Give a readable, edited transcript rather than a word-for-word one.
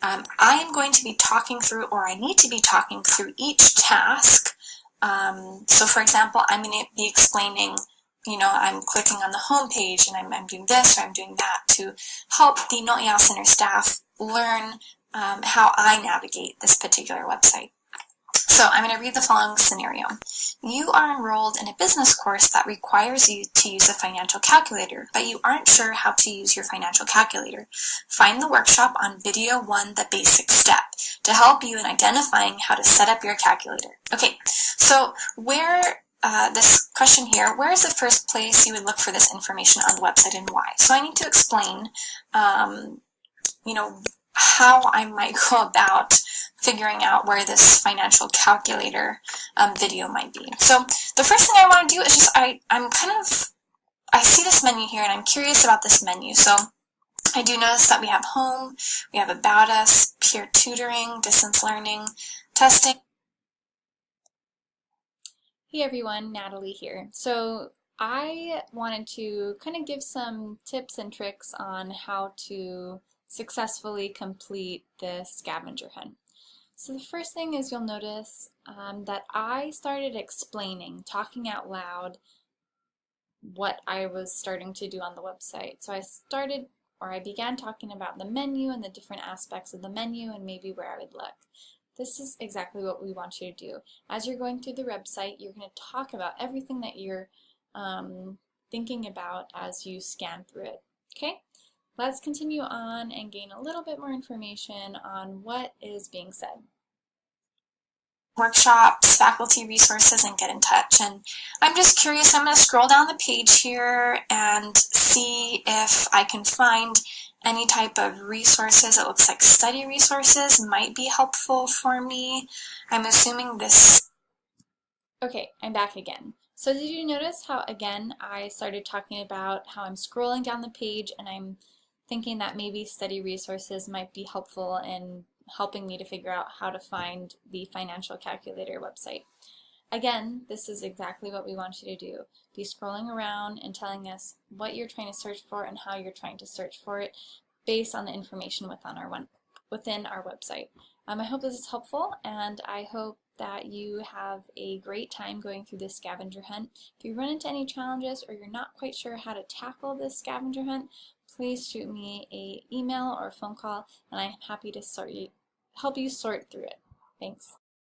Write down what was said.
I am going to be talking through, or I need to be talking through each task. So for example, I'm going to be explaining, I'm clicking on the home page and I'm doing this or I'm doing that to help the No'ia Center staff learn how I navigate this particular website. So I'm going to read the following scenario. You are enrolled in a business course that requires you to use a financial calculator, but you aren't sure how to use your financial calculator. Find the workshop on video 1, the basic step, to help you in identifying how to set up your calculator. Okay, so this question here, where is the first place you would look for this information on the website and why? So I need to explain, how I might go about figuring out where this financial calculator video might be. So the first thing I want to do is just, I see this menu here and I'm curious about this menu. So I do notice that we have home, we have about us, peer tutoring, distance learning, testing. Hey everyone, Natalie here. So I wanted to kind of give some tips and tricks on how to successfully complete the scavenger hunt. So the first thing is you'll notice that I started explaining, talking out loud, what I was starting to do on the website. So I began talking about the menu and the different aspects of the menu and maybe where I would look. This is exactly what we want you to do. As you're going through the website, you're going to talk about everything that you're thinking about as you scan through it. Okay? Let's continue on and gain a little bit more information on what is being said. Workshops, faculty resources, and get in touch. And I'm just curious, I'm going to scroll down the page here and see if I can find any type of resources. It looks like study resources might be helpful for me. I'm assuming this. Okay, I'm back again. So did you notice how, again, I started talking about how I'm scrolling down the page and I'm thinking that maybe study resources might be helpful in helping me to figure out how to find the financial calculator website. Again, this is exactly what we want you to do. Be scrolling around and telling us what you're trying to search for and how you're trying to search for it based on the information within our website. I hope this is helpful, and I hope that you have a great time going through this scavenger hunt. If you run into any challenges or you're not quite sure how to tackle this scavenger hunt, please shoot me an email or a phone call, and I'm happy to help you sort through it. Thanks.